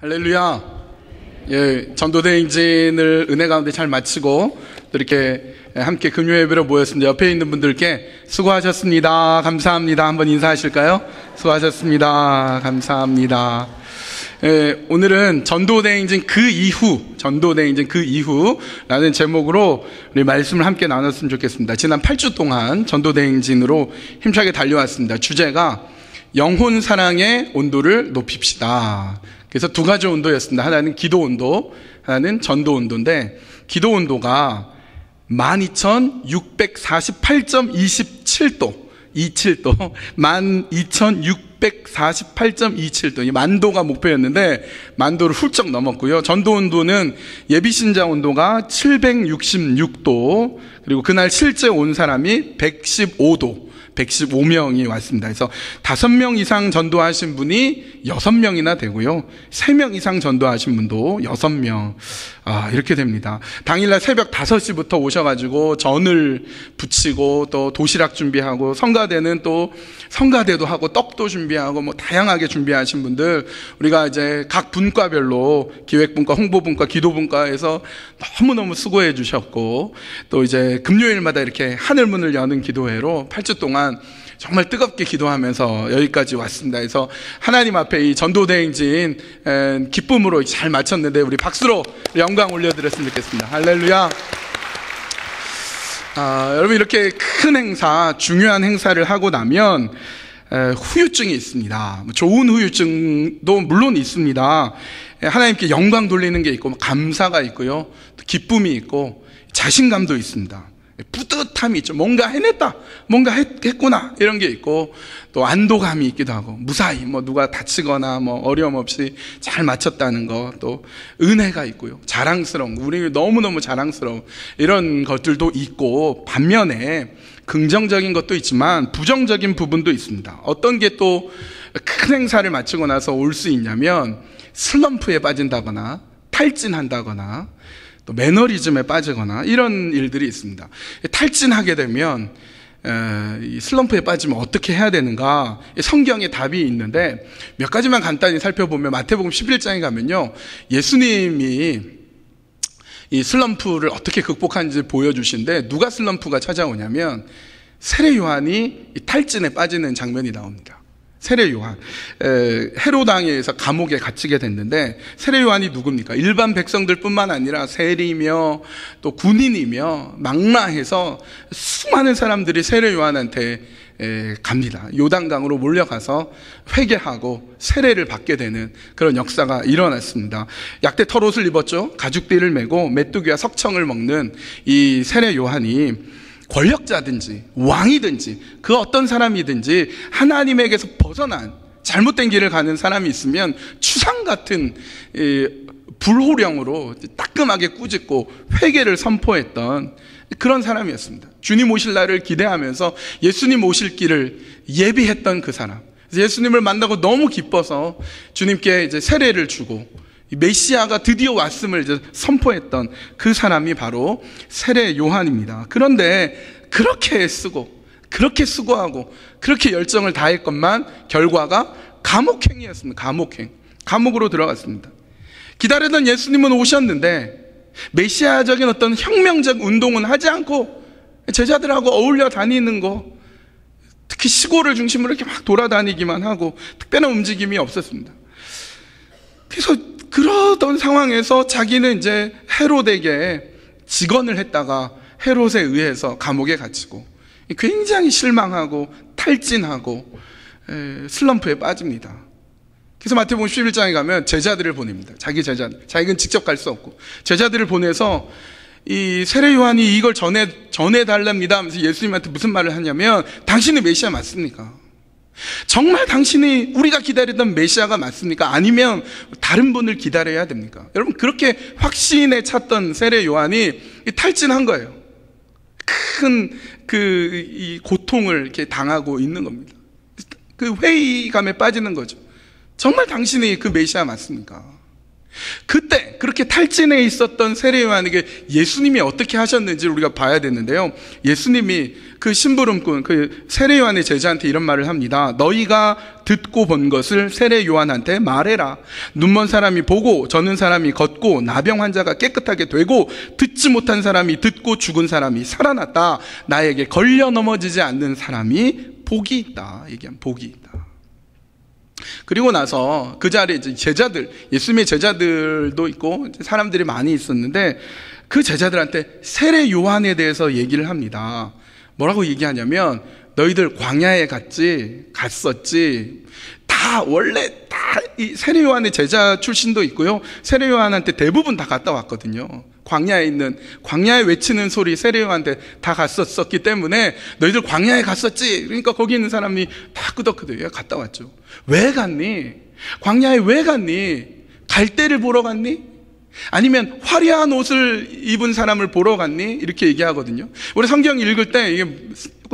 할렐루야. 예, 전도대행진을 은혜 가운데 잘 마치고 또 이렇게 함께 금요 예배로 모였습니다. 옆에 있는 분들께 수고하셨습니다. 감사합니다. 한번 인사하실까요? 수고하셨습니다. 감사합니다. 예, 오늘은 전도대행진 그 이후라는 제목으로 우리 말씀을 함께 나눴으면 좋겠습니다. 지난 8주 동안 전도대행진으로 힘차게 달려왔습니다. 주제가 영혼 사랑의 온도를 높입시다. 그래서 두 가지 온도였습니다. 하나는 기도 온도, 하나는 전도 온도인데, 기도 온도가 12,648.27도, 12,648.27도, 이 만도가 목표였는데 만도를 훌쩍 넘었고요. 전도 온도는 예비신자 온도가 766도, 그리고 그날 실제 온 사람이 115명이 왔습니다. 그래서 5명 이상 전도하신 분이 6명이나 되고요. 3명 이상 전도하신 분도 6명. 이렇게 됩니다. 당일날 새벽 5시부터 오셔가지고 전을 부치고 또 도시락 준비하고 성가대는 또 성가대도 하고 떡도 준비하고 뭐 다양하게 준비하신 분들, 우리가 이제 각 분과별로 기획분과, 홍보분과, 기도분과에서 너무너무 수고해 주셨고, 또 이제 금요일마다 이렇게 하늘문을 여는 기도회로 8주 동안 정말 뜨겁게 기도하면서 여기까지 왔습니다. 그래서 하나님 앞에 이 전도대행진 기쁨으로 잘 마쳤는데, 우리 박수로 영광 올려드렸으면 좋겠습니다. 할렐루야. 여러분, 이렇게 큰 행사, 중요한 행사를 하고 나면 후유증이 있습니다. 좋은 후유증도 물론 있습니다. 하나님께 영광 돌리는 게 있고, 감사가 있고요, 또 기쁨이 있고, 자신감도 있습니다. 뿌듯함이 있죠. 뭔가 해냈다, 뭔가 했구나, 이런 게 있고, 또 안도감이 있기도 하고, 무사히 뭐 누가 다치거나 뭐 어려움 없이 잘 마쳤다는 거, 또 은혜가 있고요, 자랑스러운, 우리 너무너무 자랑스러운 이런 것들도 있고, 반면에 긍정적인 것도 있지만 부정적인 부분도 있습니다. 어떤 게 또 큰 행사를 마치고 나서 올 수 있냐면, 슬럼프에 빠진다거나 탈진한다거나 또 매너리즘에 빠지거나 이런 일들이 있습니다. 탈진하게 되면, 이 슬럼프에 빠지면 어떻게 해야 되는가, 성경에 답이 있는데 몇 가지만 간단히 살펴보면, 마태복음 11장에 가면요, 예수님이 이 슬럼프를 어떻게 극복하는지 보여주신데, 누가 슬럼프가 찾아오냐면 세례 요한이 이 탈진에 빠지는 장면이 나옵니다. 세례 요한, 헤롯 왕에 의해서 감옥에 갇히게 됐는데, 세례 요한이 누굽니까? 일반 백성들뿐만 아니라 세리며 또 군인이며 망라해서 수많은 사람들이 세례 요한한테 갑니다. 요단강으로 몰려가서 회개하고 세례를 받게 되는 그런 역사가 일어났습니다. 약대 털옷을 입었죠. 가죽띠를 메고 메뚜기와 석청을 먹는 이 세례 요한이 권력자든지 왕이든지 그 어떤 사람이든지 하나님에게서 벗어난 잘못된 길을 가는 사람이 있으면 추상 같은 불호령으로 따끔하게 꾸짖고 회개를 선포했던 그런 사람이었습니다. 주님 오실 날을 기대하면서 예수님 오실 길을 예비했던 그 사람. 예수님을 만나고 너무 기뻐서 주님께 이제 세례를 주고 메시아가 드디어 왔음을 이제 선포했던 그 사람이 바로 세례 요한입니다. 그런데 그렇게 쓰고, 그렇게 수고하고, 그렇게 열정을 다했건만 결과가 감옥행이었습니다. 감옥으로 들어갔습니다. 기다리던 예수님은 오셨는데 메시아적인 어떤 혁명적 운동은 하지 않고 제자들하고 어울려 다니는 거, 특히 시골을 중심으로 이렇게 막 돌아다니기만 하고 특별한 움직임이 없었습니다. 그래서 그러던 상황에서 자기는 이제 헤롯에게 직언을 했다가 헤롯에 의해서 감옥에 gat히고 굉장히 실망하고 탈진하고 슬럼프에 빠집니다. 그래서 마태복음 11장에 가면 제자들을 보냅니다. 자기는 직접 갈 수 없고 제자들을 보내서 이 세례 요한이 이걸 전해달랍니다 하면서 예수님한테 무슨 말을 하냐면, 당신이 메시아 맞습니까? 정말 당신이 우리가 기다리던 메시아가 맞습니까? 아니면 다른 분을 기다려야 됩니까? 여러분, 그렇게 확신에 찼던 세례 요한이 탈진한 거예요. 큰 이 고통을 이렇게 당하고 있는 겁니다. 그 회의감에 빠지는 거죠. 정말 당신이 그 메시아 맞습니까? 그때 그렇게 탈진해 있었던 세례 요한에게 예수님이 어떻게 하셨는지를 우리가 봐야 되는데요. 예수님이 그 심부름꾼, 그 세례 요한의 제자한테 이런 말을 합니다. 너희가 듣고 본 것을 세례 요한한테 말해라. 눈먼 사람이 보고, 저는 사람이 걷고, 나병 환자가 깨끗하게 되고, 듣지 못한 사람이 듣고, 죽은 사람이 살아났다. 나에게 걸려 넘어지지 않는 사람이 복이 있다. 얘기한 복이 있다. 그리고 나서 그 자리에 이제 제자들, 예수님의 제자들도 있고 사람들이 많이 있었는데, 그 제자들한테 세례 요한에 대해서 얘기를 합니다. 뭐라고 얘기하냐면, 너희들 광야에 갔었지. 다 원래 다 이 세례 요한의 제자 출신도 있고요, 세례 요한한테 대부분 다 갔다 왔거든요. 광야에 외치는 소리 세례 요한한테 다 갔었기 때문에 너희들 광야에 갔었지. 그러니까 거기 있는 사람이 다 끄덕끄덕 갔다 왔죠. 왜 갔니? 광야에 왜 갔니? 갈대를 보러 갔니? 아니면 화려한 옷을 입은 사람을 보러 갔니? 이렇게 얘기하거든요. 우리 성경 읽을 때 이게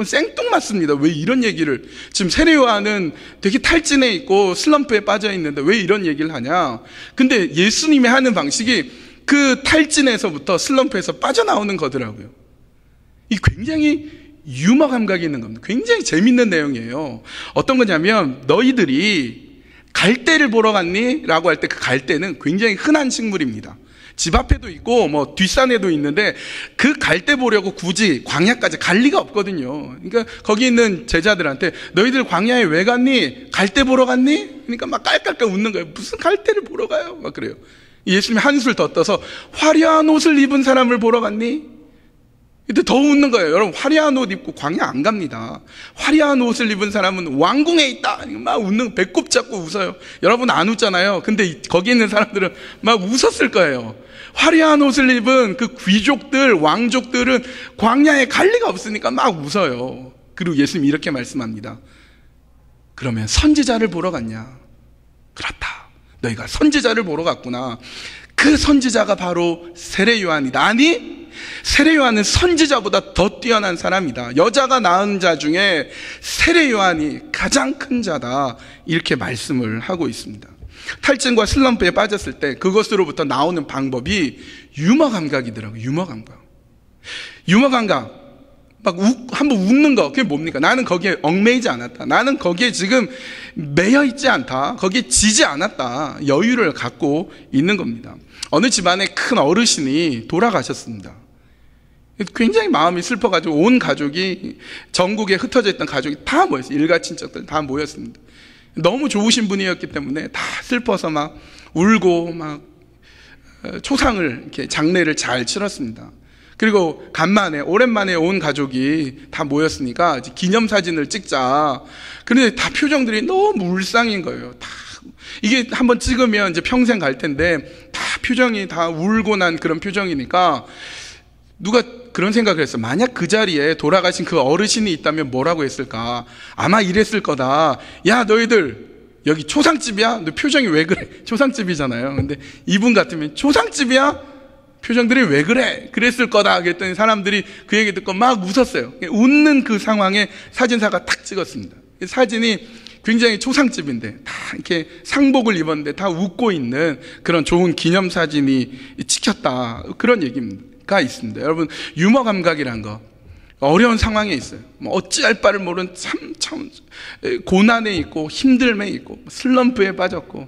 생뚱맞습니다. 왜 이런 얘기를, 지금 세례 요한은 되게 탈진해 있고 슬럼프에 빠져 있는데 왜 이런 얘기를 하냐? 근데 예수님이 하는 방식이 그 탈진에서부터 슬럼프에서 빠져나오는 거더라고요. 이 굉장히 유머 감각이 있는 겁니다. 굉장히 재밌는 내용이에요. 어떤 거냐면, 너희들이 갈대를 보러 갔니? 라고 할 때 그 갈대는 굉장히 흔한 식물입니다. 집 앞에도 있고 뭐 뒷산에도 있는데, 그 갈대 보려고 굳이 광야까지 갈 리가 없거든요. 그러니까 거기 있는 제자들한테 너희들 광야에 왜 갔니? 갈대 보러 갔니? 그러니까 막 깔깔깔 웃는 거예요. 무슨 갈대를 보러 가요? 막 그래요. 예수님이 한술 더 떠서 화려한 옷을 입은 사람을 보러 갔니? 이때 더 웃는 거예요. 여러분, 화려한 옷 입고 광야 안 갑니다. 화려한 옷을 입은 사람은 왕궁에 있다. 막 웃는, 배꼽 잡고 웃어요. 여러분 안 웃잖아요. 근데 거기 있는 사람들은 막 웃었을 거예요. 화려한 옷을 입은 그 귀족들, 왕족들은 광야에 갈 리가 없으니까 막 웃어요. 그리고 예수님이 이렇게 말씀합니다. 그러면 선지자를 보러 갔냐? 그렇다. 너희가 선지자를 보러 갔구나. 그 선지자가 바로 세례 요한이다. 아니, 세례 요한은 선지자보다 더 뛰어난 사람이다. 여자가 낳은 자 중에 세례 요한이 가장 큰 자다. 이렇게 말씀을 하고 있습니다. 탈진과 슬럼프에 빠졌을 때 그것으로부터 나오는 방법이 유머 감각이더라고요. 유머 감각. 막 한번 웃는 거, 그게 뭡니까? 나는 거기에 얽매이지 않았다. 나는 거기에 지금 매여 있지 않다. 거기에 지지 않았다. 여유를 갖고 있는 겁니다. 어느 집안의 큰 어르신이 돌아가셨습니다. 굉장히 마음이 슬퍼가지고 온 가족이, 전국에 흩어져 있던 가족이 다 모였어요. 일가 친척들 다 모였습니다. 너무 좋으신 분이었기 때문에 다 슬퍼서 막 울고 막 초상을, 이렇게 장례를 잘 치렀습니다. 그리고 오랜만에 온 가족이 다 모였으니까 기념사진을 찍자. 그런데 다 표정들이 너무 울상인 거예요. 다. 이게 한번 찍으면 이제 평생 갈 텐데, 다 표정이 다 울고 난 그런 표정이니까, 누가 그런 생각을 했어요. 만약 그 자리에 돌아가신 그 어르신이 있다면 뭐라고 했을까? 아마 이랬을 거다. 야, 너희들 여기 초상집이야? 너 표정이 왜 그래? 초상집이잖아요. 근데 이분 같으면 초상집이야? 표정들이 왜 그래? 그랬을 거다. 그랬더니 사람들이 그 얘기 듣고 막 웃었어요. 웃는 그 상황에 사진사가 탁 찍었습니다. 사진이 굉장히 초상집인데 다 이렇게 상복을 입었는데 다 웃고 있는 그런 좋은 기념사진이 찍혔다. 그런 얘기가 있습니다. 여러분, 유머 감각이란 거 어려운 상황에 있어요. 어찌할 바를 모르는 참 고난에 있고 힘듦에 있고 슬럼프에 빠졌고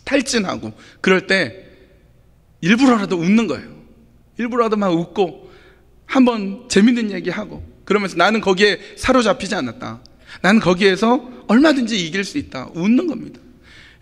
탈진하고 그럴 때 일부러라도 웃는 거예요. 일부러라도 막 웃고 한번 재밌는 얘기하고, 그러면서 나는 거기에 사로잡히지 않았다. 나는 거기에서 얼마든지 이길 수 있다. 웃는 겁니다.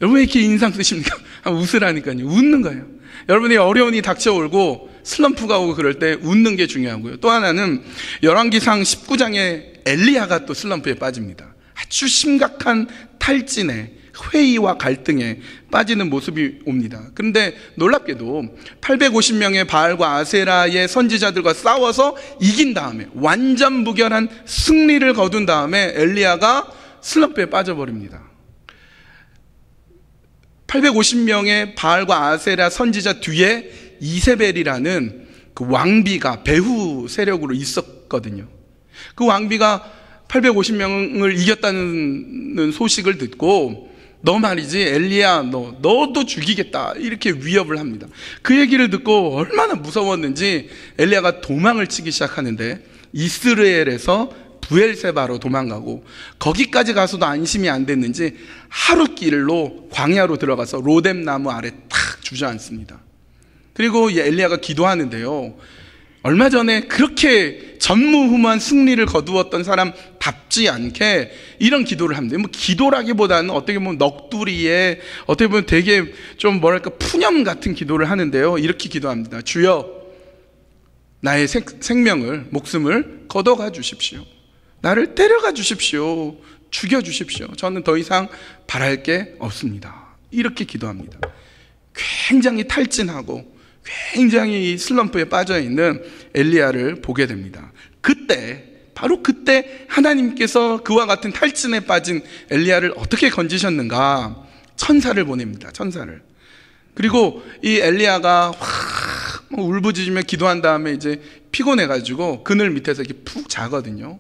여러분 왜 이렇게 인상 쓰십니까? 웃으라니까요. 웃는 거예요. 여러분이 어려움이 닥쳐오고 슬럼프가 오고 그럴 때 웃는 게 중요하고요. 또 하나는 열왕기상 19장에 엘리야가 또 슬럼프에 빠집니다. 아주 심각한 탈진에, 회의와 갈등에 빠지는 모습이 옵니다. 그런데 놀랍게도 850명의 바알과 아세라의 선지자들과 싸워서 이긴 다음에, 완전 무결한 승리를 거둔 다음에 엘리야가 슬럼프에 빠져버립니다. 850명의 바알과 아세라 선지자 뒤에 이세벨이라는 그 왕비가 배후 세력으로 있었거든요. 그 왕비가 850명을 이겼다는 소식을 듣고 너 말이지 엘리야 너도 죽이겠다 이렇게 위협을 합니다. 그 얘기를 듣고 얼마나 무서웠는지 엘리야가 도망을 치기 시작하는데 이스라엘에서 부엘세바로 도망가고 거기까지 가서도 안심이 안 됐는지 하룻길로 광야로 들어가서 로뎀나무 아래 탁 주저앉습니다. 그리고 엘리야가 기도하는데요, 얼마 전에 그렇게 전무후무한 승리를 거두었던 사람답지 않게 이런 기도를 합니다. 뭐 기도라기보다는 어떻게 보면 넋두리에 어떻게 보면 되게 좀 뭐랄까 푸념 같은 기도를 하는데요, 이렇게 기도합니다. 주여, 나의 목숨을 걷어가 주십시오. 나를 때려가 주십시오. 죽여 주십시오. 저는 더 이상 바랄 게 없습니다. 이렇게 기도합니다. 굉장히 탈진하고 굉장히 슬럼프에 빠져있는 엘리야를 보게 됩니다. 바로 그때 하나님께서 그와 같은 탈진에 빠진 엘리야를 어떻게 건지셨는가? 천사를 보냅니다. 천사를. 그리고 이 엘리야가 울부짖으며 기도한 다음에 이제 피곤해가지고 그늘 밑에서 이렇게 푹 자거든요.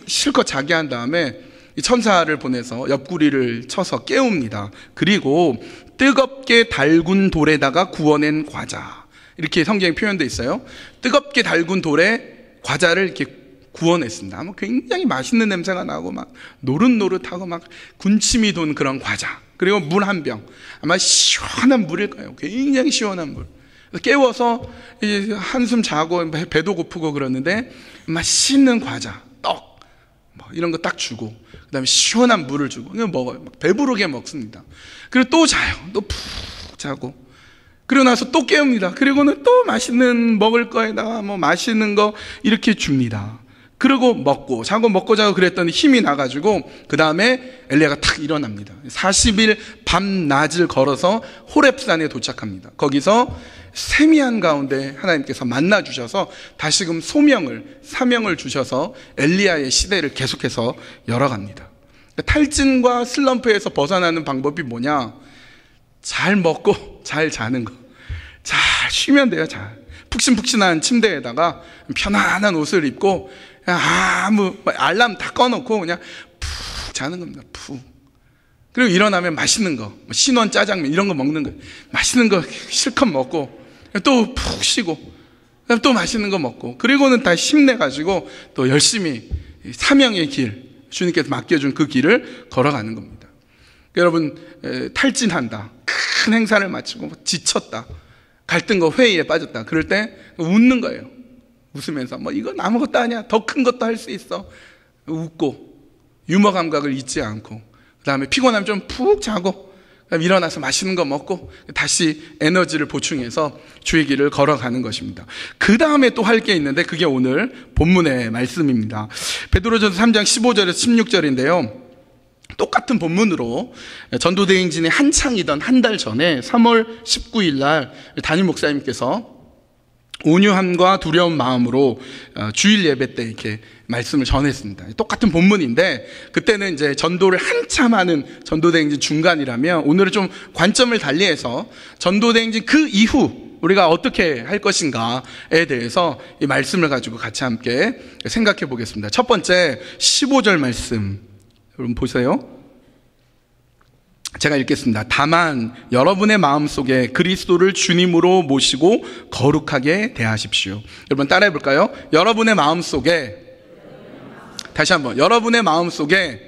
실컷 자게 한 다음에 이 천사를 보내서 옆구리를 쳐서 깨웁니다. 그리고 뜨겁게 달군 돌에다가 구워낸 과자, 이렇게 성경에 표현되어 있어요. 뜨겁게 달군 돌에 과자를 이렇게 구워냈습니다. 굉장히 맛있는 냄새가 나고 막 노릇노릇하고 막 군침이 돈 그런 과자, 그리고 물 한 병, 아마 시원한 물일 거예요. 굉장히 시원한 물. 깨워서 한숨 자고 배도 고프고 그러는데 맛있는 과자, 떡 이런 거 딱 주고 그 다음에 시원한 물을 주고 그냥 먹어요. 배부르게 먹습니다. 그리고 또 자요. 또 푹 자고 그리고 나서 또 깨웁니다. 그리고는 또 맛있는 먹을 거에다가 뭐 맛있는 거 이렇게 줍니다. 그리고 먹고 자고 그랬더니 힘이 나가지고 그 다음에 엘리야가 탁 일어납니다. 40일 밤낮을 걸어서 호렙산에 도착합니다. 거기서 세미한 가운데 하나님께서 만나 주셔서 다시금 사명을 주셔서 엘리야의 시대를 계속해서 열어갑니다. 탈진과 슬럼프에서 벗어나는 방법이 뭐냐? 잘 먹고 잘 자는 거. 잘 쉬면 돼요. 잘 푹신푹신한 침대에다가 편안한 옷을 입고 아무 알람 다 꺼놓고 그냥 푹 자는 겁니다. 푹. 그리고 일어나면 맛있는 거, 신원 짜장면 이런 거 먹는 거예요. 맛있는 거 실컷 먹고 또 푹 쉬고 또 맛있는 거 먹고 그리고는 다 힘내가지고 또 열심히 사명의 길, 주님께서 맡겨준 그 길을 걸어가는 겁니다. 여러분, 탈진한다, 큰 행사를 마치고 지쳤다, 갈등과 회의에 빠졌다, 그럴 때 웃는 거예요. 웃으면서 이건 아무것도 아니야, 더 큰 것도 할 수 있어. 웃고 유머 감각을 잊지 않고 그 다음에 피곤하면 좀 푹 자고 일어나서 맛있는 거 먹고 다시 에너지를 보충해서 주의 길을 걸어가는 것입니다. 그 다음에 또 할 게 있는데 그게 오늘 본문의 말씀입니다. 베드로전서 3장 15절에서 16절인데요 똑같은 본문으로 전도대행진이 한창이던 한 달 전에 3월 19일 날 담임 목사님께서 온유함과 두려운 마음으로 주일 예배 때 이렇게 말씀을 전했습니다. 똑같은 본문인데 그때는 이제 전도를 한참 하는 전도대행진 중간이라면 오늘은 좀 관점을 달리해서 전도대행진 그 이후 우리가 어떻게 할 것인가에 대해서 이 말씀을 가지고 같이 함께 생각해 보겠습니다. 첫 번째 15절 말씀 여러분 보세요. 제가 읽겠습니다. 다만 여러분의 마음속에 그리스도를 주님으로 모시고 거룩하게 대하십시오. 여러분 따라해 볼까요? 여러분의 마음속에, 다시 한번, 여러분의 마음속에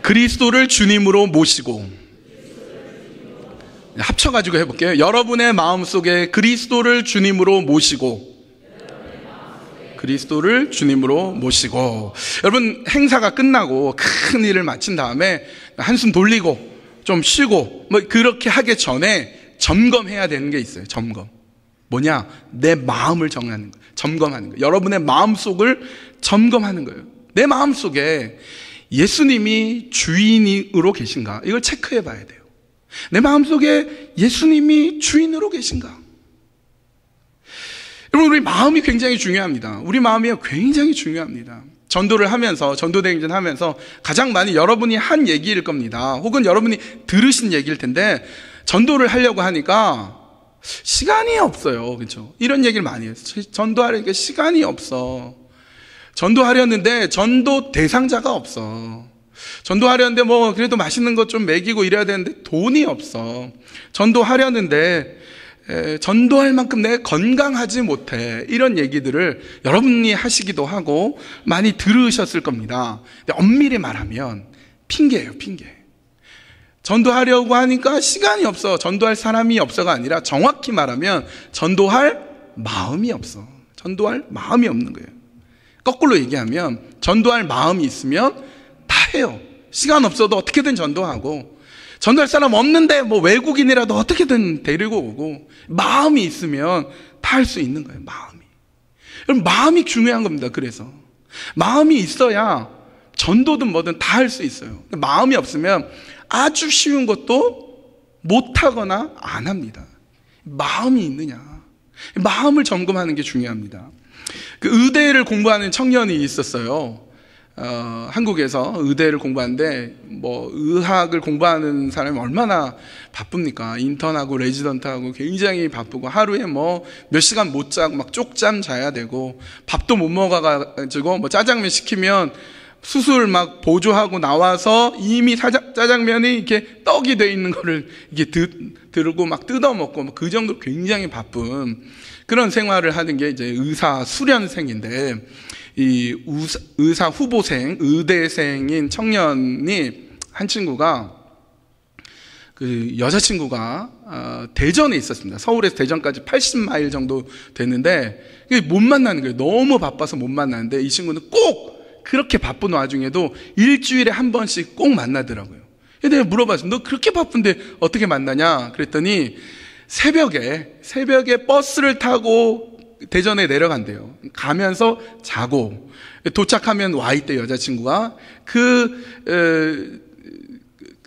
그리스도를 주님으로 모시고, 합쳐가지고 해볼게요. 여러분의 마음속에 그리스도를 주님으로 모시고, 그리스도를 주님으로 모시고. 여러분, 행사가 끝나고 큰 일을 마친 다음에 한숨 돌리고 좀 쉬고 그렇게 하기 전에 점검해야 되는 게 있어요. 점검. 뭐냐? 내 마음을 점검하는 거예요. 여러분의 마음속을 점검하는 거예요. 내 마음속에 예수님이 주인으로 계신가? 이걸 체크해 봐야 돼요. 내 마음속에 예수님이 주인으로 계신가? 여러분, 우리 마음이 굉장히 중요합니다. 우리 마음이 굉장히 중요합니다. 전도를 하면서, 전도대행진 하면서 가장 많이 여러분이 한 얘기일 겁니다. 혹은 여러분이 들으신 얘기일 텐데, 전도를 하려고 하니까 시간이 없어요. 그렇죠? 이런 얘기를 많이 해요. 전도하려니까 시간이 없어. 전도하려는데 전도 대상자가 없어. 전도하려는데 뭐 그래도 맛있는 것 좀 먹이고 이래야 되는데 돈이 없어. 전도하려는데 전도할 만큼 내가 건강하지 못해. 이런 얘기들을 여러분이 하시기도 하고 많이 들으셨을 겁니다. 근데 엄밀히 말하면 핑계예요, 핑계. 전도하려고 하니까 시간이 없어. 전도할 사람이 없어가 아니라 정확히 말하면 전도할 마음이 없어. 전도할 마음이 없는 거예요. 거꾸로 얘기하면 전도할 마음이 있으면 다 해요. 시간 없어도 어떻게든 전도하고, 전도할 사람 없는데 뭐 외국인이라도 어떻게든 데리고 오고, 마음이 있으면 다 할 수 있는 거예요. 마음이. 여러분, 마음이 중요한 겁니다. 그래서 마음이 있어야 전도든 뭐든 다 할 수 있어요. 마음이 없으면 아주 쉬운 것도 못하거나 안 합니다. 마음이 있느냐, 마음을 점검하는 게 중요합니다. 그 의대를 공부하는 청년이 있었어요. 한국에서 의대를 공부하는데, 뭐 의학을 공부하는 사람이 얼마나 바쁩니까? 인턴하고 레지던트하고 굉장히 바쁘고, 하루에 뭐 몇 시간 못 자고 막 쪽잠 자야 되고, 밥도 못 먹어가지고 뭐 짜장면 시키면 수술 막 보조하고 나와서 이미 짜장면이 이렇게 떡이 돼 있는 거를 이렇게 들고 막 뜯어먹고, 그 정도로 굉장히 바쁜 그런 생활을 하는 게 이제 의사 수련생인데, 이 의사 후보생, 의대생인 청년이, 한 친구가, 그 여자친구가 대전에 있었습니다. 서울에서 대전까지 80마일 정도 됐는데 못 만나는 거예요. 너무 바빠서 못 만나는데, 이 친구는 꼭 그렇게 바쁜 와중에도 일주일에 한 번씩 꼭 만나더라고요. 근데 내가 물어봤어요. 너 그렇게 바쁜데 어떻게 만나냐? 그랬더니 새벽에 버스를 타고 대전에 내려간대요. 가면서 자고, 도착하면 와 있대, 여자친구가.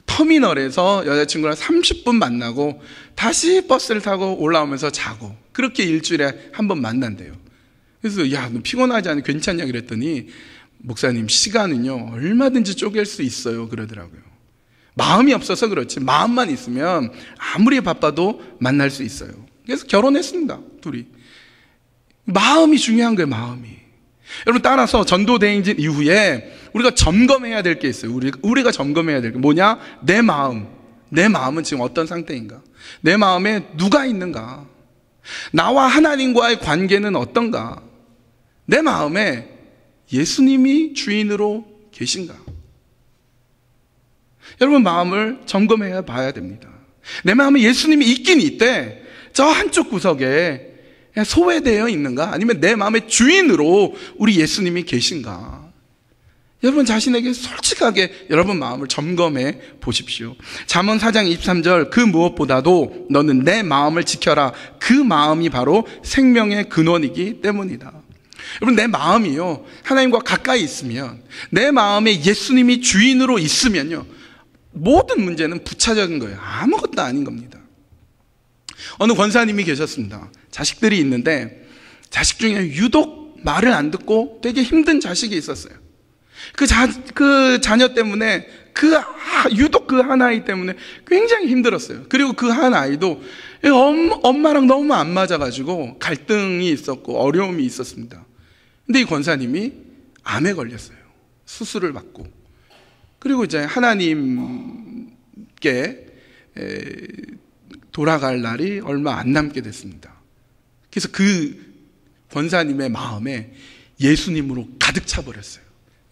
터미널에서 여자친구랑 30분 만나고 다시 버스를 타고 올라오면서 자고, 그렇게 일주일에 한 번 만난대요. 그래서 야, 너 피곤하지 않니? 괜찮냐? 그랬더니, 목사님, 시간은요 얼마든지 쪼갤 수 있어요, 그러더라고요. 마음이 없어서 그렇지, 마음만 있으면 아무리 바빠도 만날 수 있어요. 그래서 결혼했습니다, 둘이. 마음이 중요한 거예요, 마음이. 여러분, 따라서 전도대행진 이후에 우리가 점검해야 될 게 있어요. 우리가 점검해야 될 게 뭐냐? 내 마음. 내 마음은 지금 어떤 상태인가? 내 마음에 누가 있는가? 나와 하나님과의 관계는 어떤가? 내 마음에 예수님이 주인으로 계신가? 여러분, 마음을 점검해야 봐야 됩니다. 내 마음에 예수님이 있긴 있대. 저 한쪽 구석에 소외되어 있는가? 아니면 내 마음의 주인으로 우리 예수님이 계신가? 여러분 자신에게 솔직하게 여러분 마음을 점검해 보십시오. 잠언 4장 23절, 그 무엇보다도 너는 내 마음을 지켜라. 그 마음이 바로 생명의 근원이기 때문이다. 여러분, 내 마음이요 하나님과 가까이 있으면, 내 마음에 예수님이 주인으로 있으면요, 모든 문제는 부차적인 거예요. 아무것도 아닌 겁니다. 어느 권사님이 계셨습니다. 자식들이 있는데 자식 중에 유독 말을 안 듣고 되게 힘든 자식이 있었어요. 그 자녀 때문에, 유독 그 한 아이 때문에 굉장히 힘들었어요. 그리고 그 한 아이도 엄마랑 너무 안 맞아가지고 갈등이 있었고 어려움이 있었습니다. 근데 이 권사님이 암에 걸렸어요. 수술을 받고. 그리고 이제 하나님께 돌아갈 날이 얼마 안 남게 됐습니다. 그래서 그 권사님의 마음에 예수님으로 가득 차버렸어요.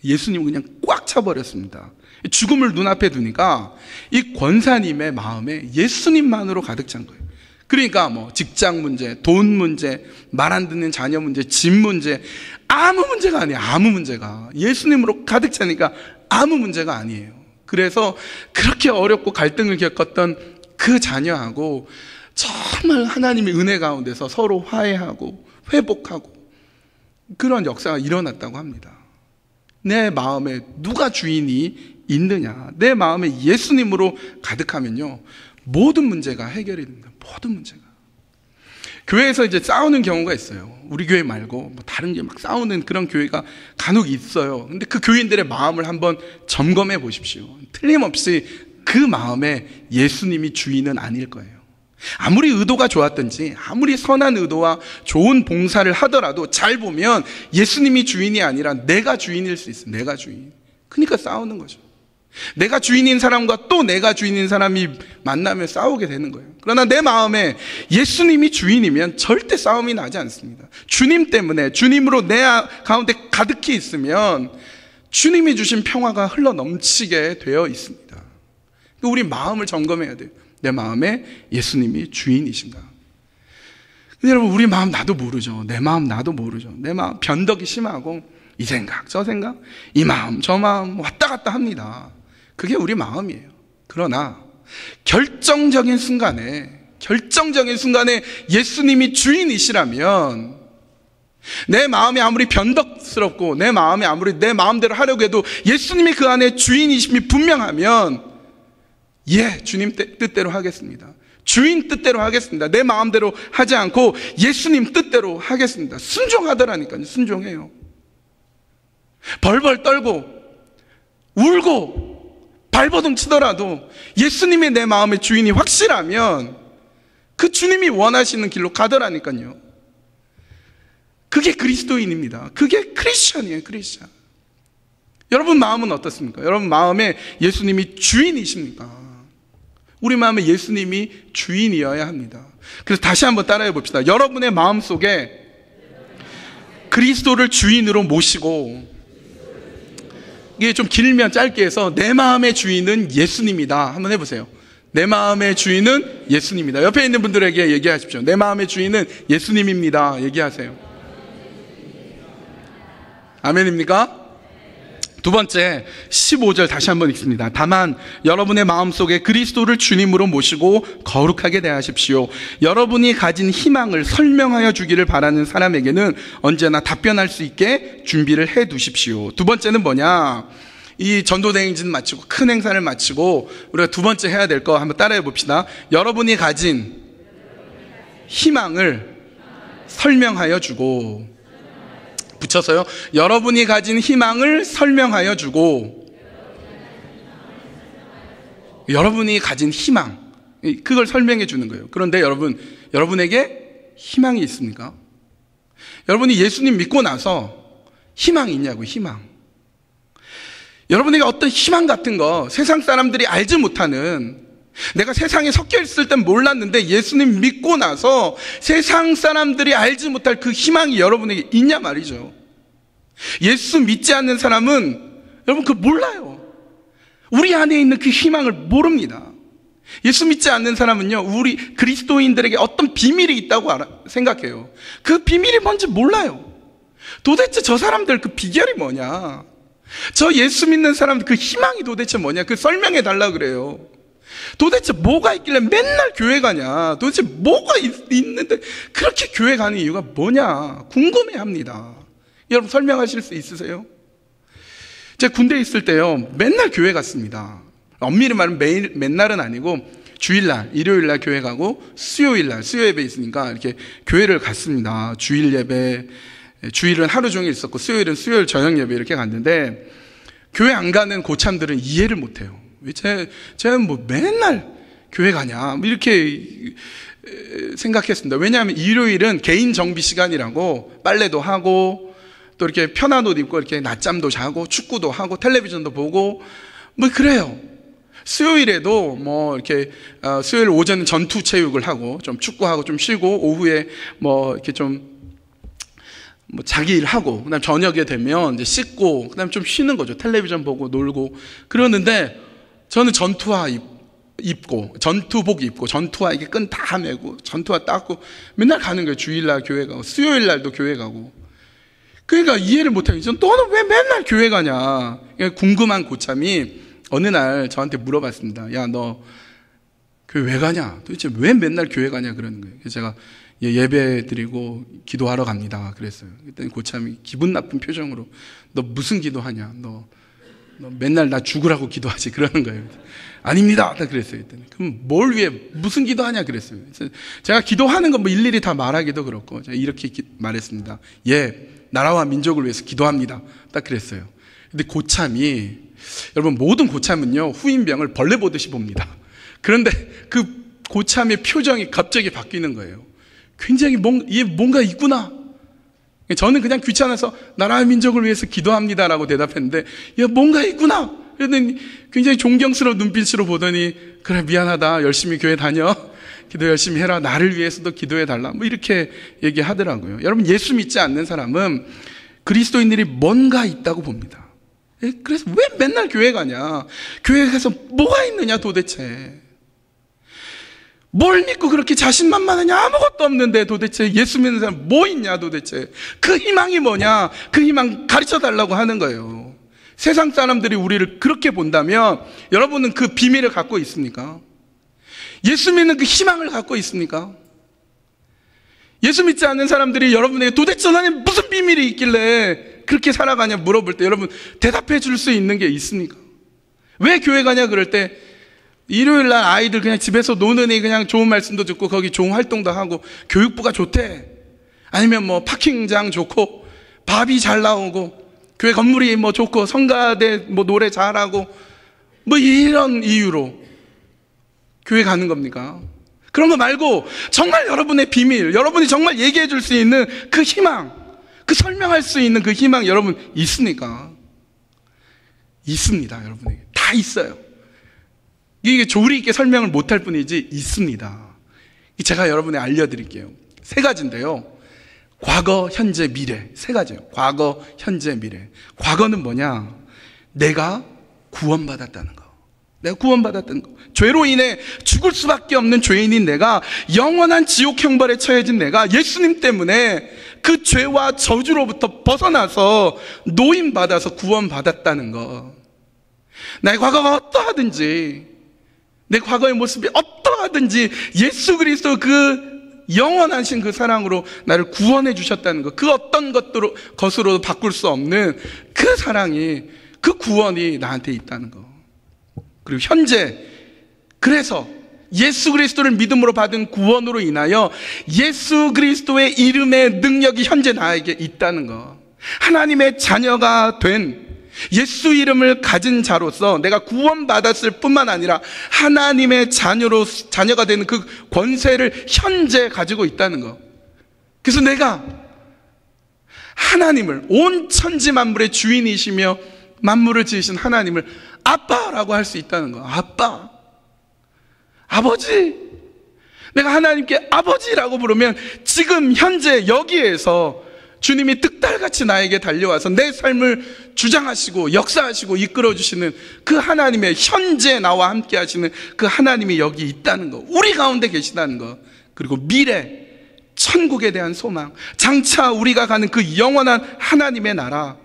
예수님을 그냥 꽉 차버렸습니다. 죽음을 눈앞에 두니까 이 권사님의 마음에 예수님만으로 가득 찬 거예요. 그러니까 뭐 직장 문제, 돈 문제, 말 안 듣는 자녀 문제, 집 문제, 아무 문제가 아니에요. 아무 문제가. 예수님으로 가득 차니까 아무 문제가 아니에요. 그래서 그렇게 어렵고 갈등을 겪었던 그 자녀하고 정말 하나님의 은혜 가운데서 서로 화해하고 회복하고 그런 역사가 일어났다고 합니다. 내 마음에 누가 주인이 있느냐, 내 마음에 예수님으로 가득하면요, 모든 문제가 해결이 됩니다. 모든 문제가. 교회에서 이제 싸우는 경우가 있어요. 우리 교회 말고 뭐 다른 게 막 싸우는 그런 교회가 간혹 있어요. 근데 그 교인들의 마음을 한번 점검해 보십시오. 틀림없이 그 마음에 예수님이 주인은 아닐 거예요. 아무리 의도가 좋았든지, 아무리 선한 의도와 좋은 봉사를 하더라도 잘 보면 예수님이 주인이 아니라 내가 주인일 수 있어요. 내가 주인. 그러니까 싸우는 거죠. 내가 주인인 사람과 또 내가 주인인 사람이 만나면 싸우게 되는 거예요. 그러나 내 마음에 예수님이 주인이면 절대 싸움이 나지 않습니다. 주님 때문에, 주님으로 내 가운데 가득히 있으면 주님이 주신 평화가 흘러 넘치게 되어 있습니다. 우리 마음을 점검해야 돼요. 내 마음에 예수님이 주인이신가? 근데 여러분, 우리 마음 나도 모르죠. 내 마음 나도 모르죠. 내 마음 변덕이 심하고 이 생각 저 생각, 이 마음 저 마음 왔다 갔다 합니다. 그게 우리 마음이에요. 그러나 결정적인 순간에 예수님이 주인이시라면, 내 마음이 아무리 변덕스럽고 내 마음이 아무리 내 마음대로 하려고 해도 예수님이 그 안에 주인이심이 분명하면, 예, 주님 뜻대로 하겠습니다. 주인 뜻대로 하겠습니다. 내 마음대로 하지 않고 예수님 뜻대로 하겠습니다. 순종하더라니까요. 순종해요. 벌벌 떨고 울고 발버둥 치더라도 예수님이 내 마음의 주인이 확실하면 그 주님이 원하시는 길로 가더라니까요. 그게 그리스도인입니다. 그게 크리스천이에요. 크리스천. 여러분 마음은 어떻습니까? 여러분 마음에 예수님이 주인이십니까? 우리 마음에 예수님이 주인이어야 합니다. 그래서 다시 한번 따라해 봅시다. 여러분의 마음속에 그리스도를 주인으로 모시고, 이게 좀 길면 짧게 해서 내 마음의 주인은 예수님이다. 한번 해보세요. 내 마음의 주인은 예수님이다. 옆에 있는 분들에게 얘기하십시오. 내 마음의 주인은 예수님입니다. 얘기하세요. 아멘입니까? 두 번째, 15절 다시 한번 읽습니다. 다만 여러분의 마음속에 그리스도를 주님으로 모시고 거룩하게 대하십시오. 여러분이 가진 희망을 설명하여 주기를 바라는 사람에게는 언제나 답변할 수 있게 준비를 해 두십시오. 두 번째는 뭐냐? 이 전도대행진 마치고 큰 행사를 마치고 우리가 두 번째 해야 될 거 한번 따라해 봅시다. 여러분이 가진 희망을 설명하여 주고, 붙여서요. 여러분이 가진 희망을 설명하여 주고, 여러분이 가진 희망, 그걸 설명해 주는 거예요. 그런데 여러분에게 희망이 있습니까? 여러분이 예수님 믿고 나서 희망이 있냐고요. 희망. 여러분에게 어떤 희망 같은 거, 세상 사람들이 알지 못하는, 내가 세상에 섞여 있을 땐 몰랐는데 예수님 믿고 나서 세상 사람들이 알지 못할 그 희망이 여러분에게 있냐 말이죠. 예수 믿지 않는 사람은 여러분 그거 몰라요. 우리 안에 있는 그 희망을 모릅니다. 예수 믿지 않는 사람은요, 우리 그리스도인들에게 어떤 비밀이 있다고 생각해요. 그 비밀이 뭔지 몰라요. 도대체 저 사람들 그 비결이 뭐냐, 저 예수 믿는 사람들 그 희망이 도대체 뭐냐, 그 설명해 달라 그래요. 도대체 뭐가 있길래 맨날 교회 가냐, 도대체 뭐가 있는데 그렇게 교회 가는 이유가 뭐냐 궁금해합니다. 여러분 설명하실 수 있으세요? 제가 군대에 있을 때요, 맨날 교회 갔습니다. 엄밀히 말하면 맨날은 아니고 주일날, 일요일날 교회 가고 수요일날 수요 예배 있으니까 이렇게 교회를 갔습니다. 주일 예배, 주일은 하루 종일 있었고 수요일은 수요일 저녁 예배 이렇게 갔는데, 교회 안 가는 고참들은 이해를 못해요. 왜 쟤는 뭐 맨날 교회 가냐 이렇게 생각했습니다. 왜냐하면 일요일은 개인 정비 시간이라고 빨래도 하고 또 이렇게 편한 옷 입고 이렇게 낮잠도 자고 축구도 하고 텔레비전도 보고 뭐 그래요. 수요일에도 뭐 이렇게 수요일 오전은 전투 체육을 하고 좀 축구하고 좀 쉬고, 오후에 뭐 이렇게 좀 뭐 자기 일하고, 그다음 저녁에 되면 이제 씻고, 그다음 좀 쉬는 거죠. 텔레비전 보고 놀고 그러는데, 저는 전투화 입고 전투복 입고 전투화 이게 끈 다 매고 전투화 닦고 맨날 가는 거예요. 주일날 교회 가고 수요일날도 교회 가고. 그러니까 이해를 못하겠죠. 너는 왜 맨날 교회 가냐. 궁금한 고참이 어느 날 저한테 물어봤습니다. 야, 너 교회 왜 가냐? 도대체 왜 맨날 교회 가냐? 그러는 거예요. 그래서 제가 예배 드리고 기도하러 갑니다 그랬어요. 그랬더니 고참이 기분 나쁜 표정으로 너 무슨 기도하냐? 너 맨날 나 죽으라고 기도하지 그러는 거예요. 아닙니다. 그랬어요. 그랬더니 그럼 뭘 위해 무슨 기도하냐 그랬어요. 그래서 제가 기도하는 건 뭐 일일이 다 말하기도 그렇고 제가 이렇게 말했습니다. 예, 나라와 민족을 위해서 기도합니다. 딱 그랬어요. 근데 고참이, 여러분 모든 고참은요 후임병을 벌레 보듯이 봅니다. 그런데 그 고참의 표정이 갑자기 바뀌는 거예요. 굉장히 뭔가 있구나. 저는 그냥 귀찮아서 나라와 민족을 위해서 기도합니다라고 대답했는데, 야, 뭔가 있구나. 그랬더니 굉장히 존경스러운 눈빛으로 보더니 그래 미안하다 열심히 교회 다녀 기도 열심히 해라 나를 위해서도 기도해 달라 뭐 이렇게 얘기하더라고요. 여러분 예수 믿지 않는 사람은 그리스도인들이 뭔가 있다고 봅니다. 그래서 왜 맨날 교회 가냐, 교회 가서 뭐가 있느냐 도대체, 뭘 믿고 그렇게 자신만만하냐, 아무것도 없는데 도대체 예수 믿는 사람 뭐 있냐 도대체, 그 희망이 뭐냐, 그 희망 가르쳐 달라고 하는 거예요. 세상 사람들이 우리를 그렇게 본다면 여러분은 그 비밀을 갖고 있습니까? 예수 믿는 그 희망을 갖고 있습니까? 예수 믿지 않는 사람들이 여러분에게 도대체 너는 무슨 비밀이 있길래 그렇게 살아가냐 물어볼 때 여러분 대답해 줄 수 있는 게 있습니까? 왜 교회 가냐 그럴 때 일요일 날 아이들 그냥 집에서 노느니 그냥 좋은 말씀도 듣고 거기 좋은 활동도 하고 교육부가 좋대, 아니면 뭐 파킹장 좋고 밥이 잘 나오고 교회 건물이 뭐 좋고 성가대 뭐 노래 잘하고 뭐 이런 이유로 교회 가는 겁니까? 그런 거 말고 정말 여러분의 비밀, 여러분이 정말 얘기해 줄 수 있는 그 희망, 그 설명할 수 있는 그 희망 여러분 있습니까? 있습니다. 여러분에게 다 있어요. 이게 조리 있게 설명을 못할 뿐이지 있습니다. 제가 여러분에 알려드릴게요. 3가지인데요 과거, 현재, 미래. 3가지예요. 과거, 현재, 미래. 과거는 뭐냐? 내가 구원받았다는 거. 내가 구원받았다는 거. 죄로 인해 죽을 수밖에 없는 죄인인 내가, 영원한 지옥 형벌에 처해진 내가 예수님 때문에 그 죄와 저주로부터 벗어나서 노임받아서 구원받았다는 거. 나의 과거가 어떠하든지, 내 과거의 모습이 어떠하든지 예수 그리스도 그 영원하신 그 사랑으로 나를 구원해 주셨다는 것, 그 어떤 것으로도 바꿀 수 없는 그 사랑이, 그 구원이 나한테 있다는 것. 그리고 현재, 그래서 예수 그리스도를 믿음으로 받은 구원으로 인하여 예수 그리스도의 이름의 능력이 현재 나에게 있다는 것. 하나님의 자녀가 된, 예수 이름을 가진 자로서 내가 구원받았을 뿐만 아니라 하나님의 자녀가 되는 그 권세를 현재 가지고 있다는 것. 그래서 내가 하나님을, 온 천지 만물의 주인이시며 만물을 지으신 하나님을 아빠라고 할 수 있다는 거. 아빠, 아버지. 내가 하나님께 아버지라고 부르면 지금 현재 여기에서 주님이 득달같이 나에게 달려와서 내 삶을 주장하시고 역사하시고 이끌어주시는 그 하나님의, 현재 나와 함께 하시는 그 하나님이 여기 있다는 거, 우리 가운데 계시다는 거. 그리고 미래, 천국에 대한 소망, 장차 우리가 가는 그 영원한 하나님의 나라.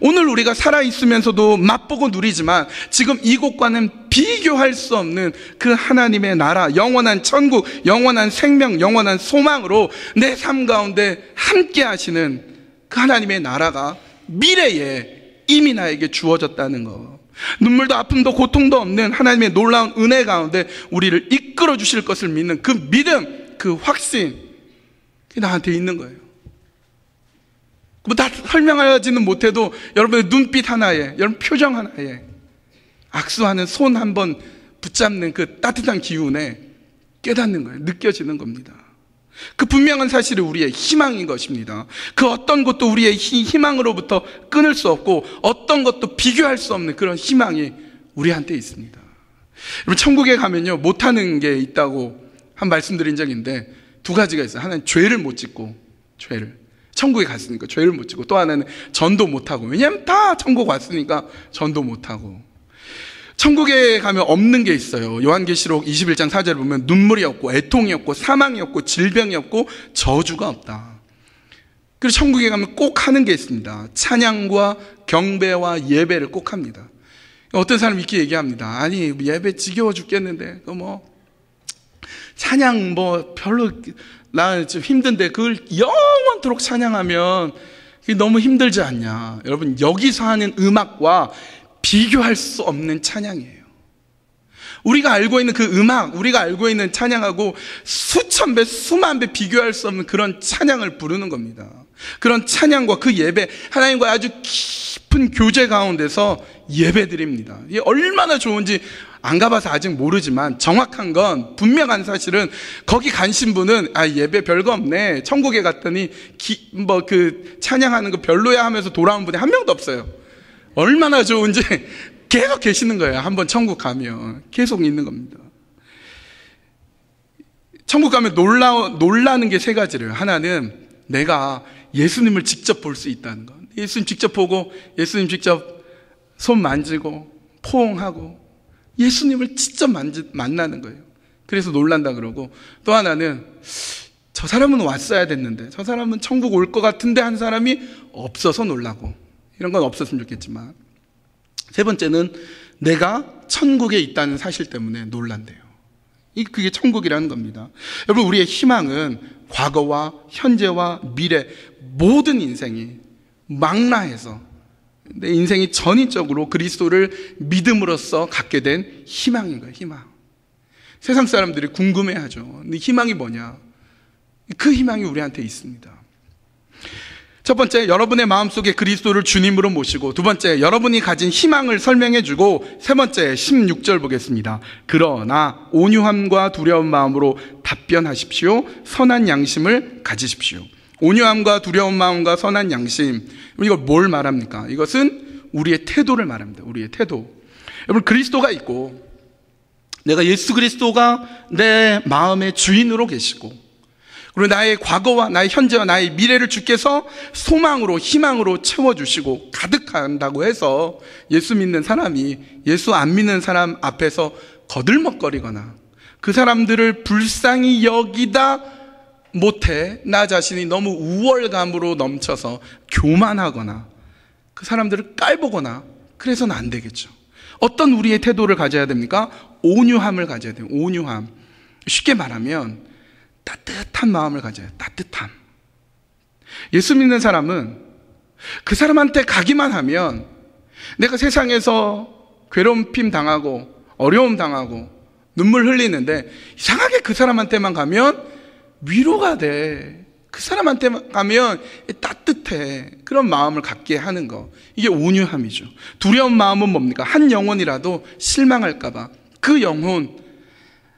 오늘 우리가 살아있으면서도 맛보고 누리지만 지금 이곳과는 비교할 수 없는 그 하나님의 나라, 영원한 천국, 영원한 생명, 영원한 소망으로 내 삶 가운데 함께 하시는 그 하나님의 나라가 미래에 이미 나에게 주어졌다는 것. 눈물도 아픔도 고통도 없는 하나님의 놀라운 은혜 가운데 우리를 이끌어 주실 것을 믿는 그 믿음, 그 확신, 그게 나한테 있는 거예요. 뭐 다 설명하지는 못해도 여러분의 눈빛 하나에, 여러분 표정 하나에, 악수하는 손 한번 붙잡는 그 따뜻한 기운에 깨닫는 거예요. 느껴지는 겁니다. 그 분명한 사실이 우리의 희망인 것입니다. 그 어떤 것도 우리의 희망으로부터 끊을 수 없고 어떤 것도 비교할 수 없는 그런 희망이 우리한테 있습니다. 여러분 천국에 가면요 못하는 게 있다고 한 말씀드린 적이 있는데 2가지가 있어요. 하나는 죄를 못 짓고, 죄를, 천국에 갔으니까 죄를 못 짓고, 또 하나는 전도 못하고. 왜냐하면 다 천국 왔으니까 전도 못하고. 천국에 가면 없는 게 있어요. 요한계시록 21장 4절을 보면 눈물이 없고 애통이 없고 사망이 없고 질병이 없고 저주가 없다. 그리고 천국에 가면 꼭 하는 게 있습니다. 찬양과 경배와 예배를 꼭 합니다. 어떤 사람이 이렇게 얘기합니다. 아니 예배 지겨워 죽겠는데 찬양 별로 나 좀 힘든데 그걸 영원토록 찬양하면 너무 힘들지 않냐. 여러분 여기서 하는 음악과 비교할 수 없는 찬양이에요. 우리가 알고 있는 그 음악, 우리가 알고 있는 찬양하고 수천 배, 수만 배 비교할 수 없는 그런 찬양을 부르는 겁니다. 그런 찬양과 그 예배, 하나님과 아주 깊은 교제 가운데서 예배 드립니다. 이게 얼마나 좋은지 안 가봐서 아직 모르지만 정확한 건, 분명한 사실은 거기 가신 분은 예배 별거 없네, 천국에 갔더니 찬양하는 거 별로야 하면서 돌아온 분이 한 명도 없어요. 얼마나 좋은지 계속 계시는 거예요. 한번 천국 가면 계속 있는 겁니다. 천국 가면 놀라는 게 세 가지를. 하나는 내가 예수님을 직접 볼 수 있다는 거. 예수님 직접 보고 예수님 직접 손 만지고 포옹하고 예수님을 직접 만나는 거예요. 그래서 놀란다 그러고, 또 하나는 저 사람은 왔어야 됐는데, 저 사람은 천국 올 것 같은데 한 사람이 없어서 놀라고, 이런 건 없었으면 좋겠지만, 세 번째는 내가 천국에 있다는 사실 때문에 놀란대요. 그게 천국이라는 겁니다. 여러분, 우리의 희망은 과거와 현재와 미래 모든 인생이 망라해서 내 인생이 전인적으로 그리스도를 믿음으로써 갖게 된 희망인 거예요. 희망. 세상 사람들이 궁금해하죠. 근데 희망이 뭐냐? 그 희망이 우리한테 있습니다. 첫 번째, 여러분의 마음속에 그리스도를 주님으로 모시고, 두 번째, 여러분이 가진 희망을 설명해주고, 세 번째, 16절 보겠습니다. 그러나 온유함과 두려운 마음으로 답변하십시오. 선한 양심을 가지십시오. 온유함과 두려운 마음과 선한 양심, 이걸 뭘 말합니까? 이것은 우리의 태도를 말합니다. 우리의 태도. 여러분, 그리스도가 있고 내가 예수 그리스도가 내 마음의 주인으로 계시고, 그리고 나의 과거와 나의 현재와 나의 미래를 주께서 소망으로 희망으로 채워주시고 가득한다고 해서 예수 믿는 사람이 예수 안 믿는 사람 앞에서 거들먹거리거나 그 사람들을 불쌍히 여기다 못해 나 자신이 너무 우월감으로 넘쳐서 교만하거나 그 사람들을 깔보거나 그래서는 안 되겠죠. 어떤 우리의 태도를 가져야 됩니까? 온유함을 가져야 돼요. 온유함. 쉽게 말하면 따뜻한 마음을 가져야 해요. 따뜻함. 예수 믿는 사람은 그 사람한테 가기만 하면 내가 세상에서 괴롭힘 당하고 어려움 당하고 눈물 흘리는데 이상하게 그 사람한테만 가면 위로가 돼. 그 사람한테만 가면 따뜻해. 그런 마음을 갖게 하는 거. 이게 온유함이죠. 두려운 마음은 뭡니까? 한 영혼이라도 실망할까 봐. 그 영혼,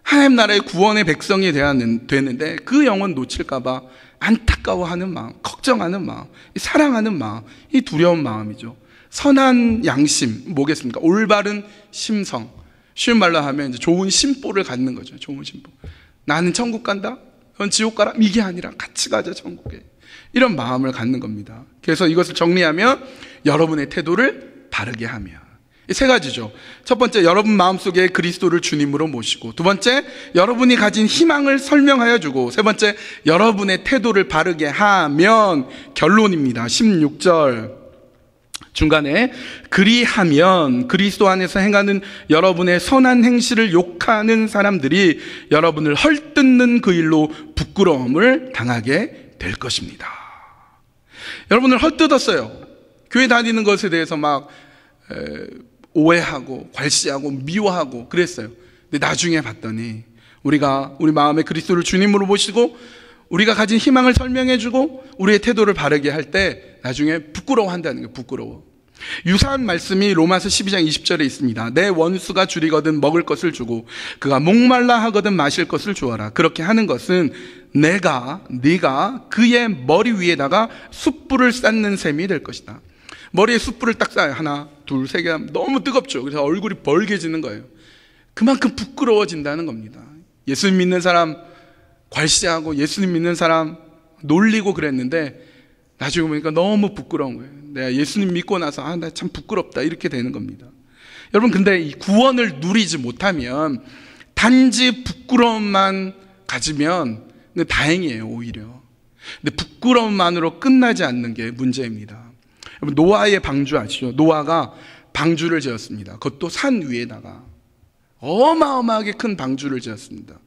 하나님 나라의 구원의 백성이 되는데 그 영혼 놓칠까 봐 안타까워하는 마음, 걱정하는 마음, 사랑하는 마음, 이 두려운 마음이죠. 선한 양심, 뭐겠습니까? 올바른 심성. 쉬운 말로 하면 이제 좋은 심보를 갖는 거죠. 좋은 심보. 나는 천국 간다? 넌 지옥 가라? 이게 아니라 같이 가자, 천국에. 이런 마음을 갖는 겁니다. 그래서 이것을 정리하면 여러분의 태도를 바르게 하며. 세 가지죠. 첫 번째, 여러분 마음속에 그리스도를 주님으로 모시고, 두 번째, 여러분이 가진 희망을 설명하여 주고, 세 번째, 여러분의 태도를 바르게 하면, 결론입니다. 16절 중간에 그리하면 그리스도 안에서 행하는 여러분의 선한 행실을 욕하는 사람들이 여러분을 헐뜯는 그 일로 부끄러움을 당하게 될 것입니다. 여러분을 헐뜯었어요. 교회 다니는 것에 대해서 막 오해하고 괄시하고 미워하고 그랬어요. 근데 나중에 봤더니 우리가 우리 마음에 그리스도를 주님으로 모시고 우리가 가진 희망을 설명해주고 우리의 태도를 바르게 할 때 나중에 부끄러워한다는 거예요. 부끄러워. 유사한 말씀이 로마서 12장 20절에 있습니다. 내 원수가 줄이거든 먹을 것을 주고 그가 목말라 하거든 마실 것을 주어라. 그렇게 하는 것은 네가 그의 머리 위에다가 숯불을 쌓는 셈이 될 것이다. 머리에 숯불을 딱 쌓아요. 하나, 둘, 세 개 하면 너무 뜨겁죠. 그래서 얼굴이 벌개지는 거예요. 그만큼 부끄러워진다는 겁니다. 예수님 믿는 사람 괄시하고 예수님 믿는 사람 놀리고 그랬는데 나중에 보니까 너무 부끄러운 거예요. 내가 예수님 믿고 나서 나 참 부끄럽다 이렇게 되는 겁니다. 여러분, 근데 이 구원을 누리지 못하면 단지 부끄러움만 가지면 다행이에요. 오히려. 근데 부끄러움만으로 끝나지 않는 게 문제입니다. 여러분, 노아의 방주 아시죠? 노아가 방주를 지었습니다. 그것도 산 위에다가 어마어마하게 큰 방주를 지었습니다.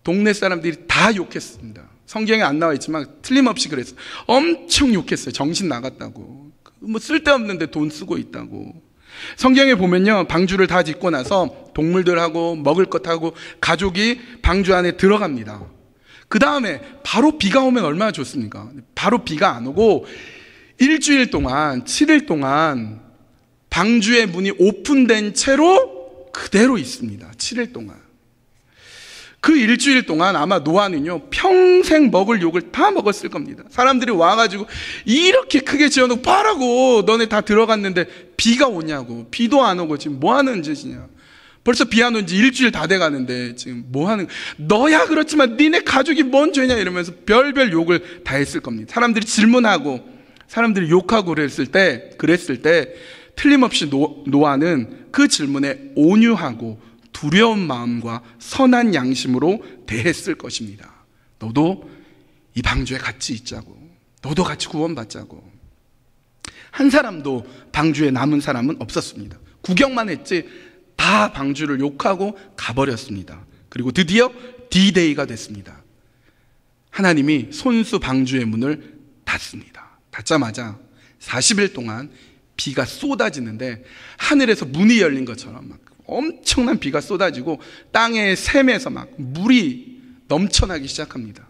동네 사람들이 다 욕했습니다. 성경에 안 나와 있지만 틀림없이 그랬어요. 엄청 욕했어요. 정신 나갔다고. 뭐 쓸데없는데 돈 쓰고 있다고. 성경에 보면요, 방주를 다 짓고 나서 동물들하고 먹을 것하고 가족이 방주 안에 들어갑니다. 그 다음에 바로 비가 오면 얼마나 좋습니까? 바로 비가 안 오고 일주일 동안 7일 동안 방주의 문이 오픈된 채로 그대로 있습니다. 7일 동안. 그 일주일 동안 아마 노아는요, 평생 먹을 욕을 다 먹었을 겁니다. 사람들이 와가지고 이렇게 크게 지어놓고 봐라고, 너네 다 들어갔는데 비가 오냐고. 비도 안 오고 지금 뭐 하는 짓이냐. 벌써 비 안 온 지 일주일 다 돼가는데 지금 뭐 하는, 너야 그렇지만 니네 가족이 뭔 죄냐 이러면서 별별 욕을 다 했을 겁니다. 사람들이 질문하고 사람들이 욕하고 그랬을 때 틀림없이 노아는 그 질문에 온유하고 두려운 마음과 선한 양심으로 대했을 것입니다. 너도 이 방주에 같이 있자고, 너도 같이 구원받자고. 한 사람도 방주에 남은 사람은 없었습니다. 구경만 했지 다 방주를 욕하고 가버렸습니다. 그리고 드디어 D-Day가 됐습니다. 하나님이 손수 방주의 문을 닫습니다. 닫자마자 40일 동안 비가 쏟아지는데 하늘에서 문이 열린 것처럼 막 엄청난 비가 쏟아지고 땅의 샘에서 막 물이 넘쳐나기 시작합니다.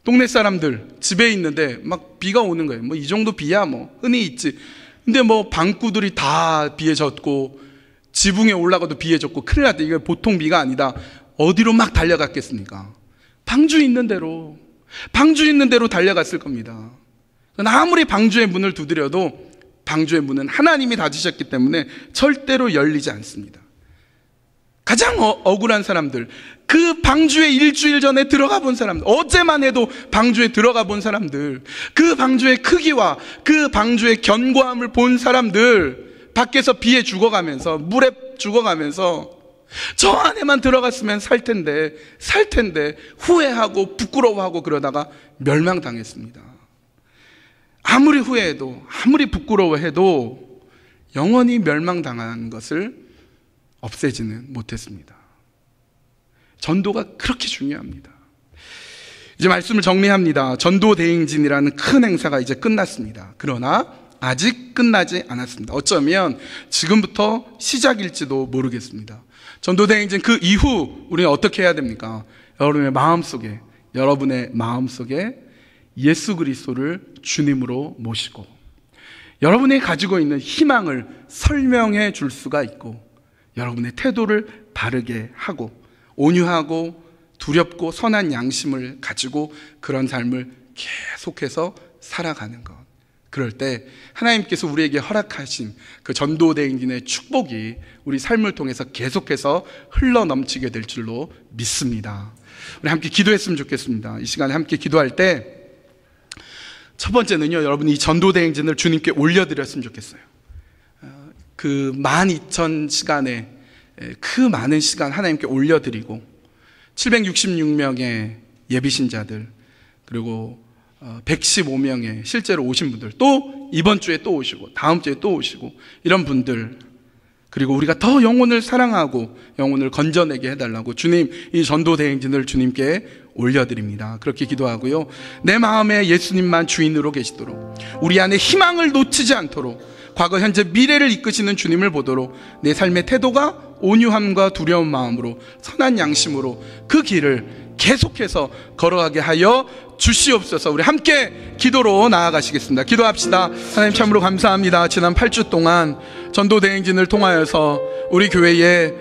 동네 사람들 집에 있는데 막 비가 오는 거예요. 뭐 이 정도 비야 뭐 흔히 있지. 근데 뭐 방구들이 다 비에 젖고 지붕에 올라가도 비에 젖고 큰일 났다. 이게 보통 비가 아니다. 어디로 막 달려갔겠습니까? 방주 있는 대로 달려갔을 겁니다. 아무리 방주의 문을 두드려도 방주의 문은 하나님이 닫으셨기 때문에 절대로 열리지 않습니다. 가장 억울한 사람들, 그 방주에 일주일 전에 들어가 본 사람들, 어제만 해도 방주에 들어가 본 사람들, 그 방주의 크기와 그 방주의 견고함을 본 사람들, 밖에서 비에 죽어가면서 물에 죽어가면서 저 안에만 들어갔으면 살 텐데 후회하고 부끄러워하고 그러다가 멸망당했습니다. 아무리 후회해도 아무리 부끄러워해도 영원히 멸망당한 것을 없애지는 못했습니다. 전도가 그렇게 중요합니다. 이제 말씀을 정리합니다. 전도대행진이라는 큰 행사가 이제 끝났습니다. 그러나 아직 끝나지 않았습니다. 어쩌면 지금부터 시작일지도 모르겠습니다. 전도대행진 그 이후 우리는 어떻게 해야 됩니까? 여러분의 마음속에 예수 그리스도를 주님으로 모시고 여러분이 가지고 있는 희망을 설명해 줄 수가 있고 여러분의 태도를 바르게 하고 온유하고 두렵고 선한 양심을 가지고 그런 삶을 계속해서 살아가는 것. 그럴 때 하나님께서 우리에게 허락하신 그 전도대행진의 축복이 우리 삶을 통해서 계속해서 흘러넘치게 될 줄로 믿습니다. 우리 함께 기도했으면 좋겠습니다. 이 시간에 함께 기도할 때 첫 번째는요, 여러분이 이 전도대행진을 주님께 올려드렸으면 좋겠어요. 그 12,000시간에 그 많은 시간 하나님께 올려드리고 766명의 예비신자들 그리고 115명의 실제로 오신 분들, 또 이번 주에 또 오시고 다음 주에 또 오시고 이런 분들, 그리고 우리가 더 영혼을 사랑하고 영혼을 건져내게 해달라고 주님, 이 전도대행진을 주님께 올려드립니다. 그렇게 기도하고요, 내 마음에 예수님만 주인으로 계시도록, 우리 안에 희망을 놓치지 않도록, 과거 현재 미래를 이끄시는 주님을 보도록 내 삶의 태도가 온유함과 두려운 마음으로 선한 양심으로 그 길을 계속해서 걸어가게 하여 주시옵소서. 우리 함께 기도로 나아가시겠습니다. 기도합시다. 하나님 참으로 감사합니다. 지난 8주 동안 전도대행진을 통하여서 우리 교회에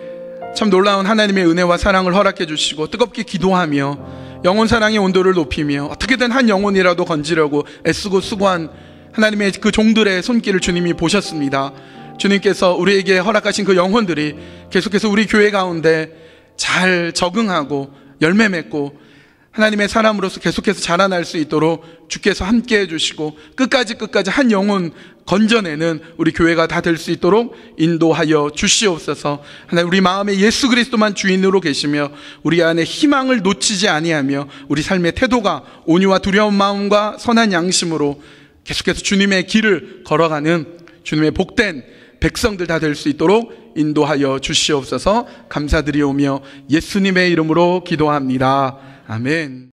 참 놀라운 하나님의 은혜와 사랑을 허락해 주시고 뜨겁게 기도하며 영혼 사랑의 온도를 높이며 어떻게든 한 영혼이라도 건지려고 애쓰고 수고한 하나님의 그 종들의 손길을 주님이 보셨습니다. 주님께서 우리에게 허락하신 그 영혼들이 계속해서 우리 교회 가운데 잘 적응하고 열매 맺고 하나님의 사람으로서 계속해서 자라날 수 있도록 주께서 함께 해주시고 끝까지 한 영혼 건져내는 우리 교회가 다 될 수 있도록 인도하여 주시옵소서. 하나님, 우리 마음에 예수 그리스도만 주인으로 계시며 우리 안에 희망을 놓치지 아니하며 우리 삶의 태도가 온유와 두려운 마음과 선한 양심으로 계속해서 주님의 길을 걸어가는 주님의 복된 백성들 다 될 수 있도록 인도하여 주시옵소서. 감사드리오며 예수님의 이름으로 기도합니다. 아멘.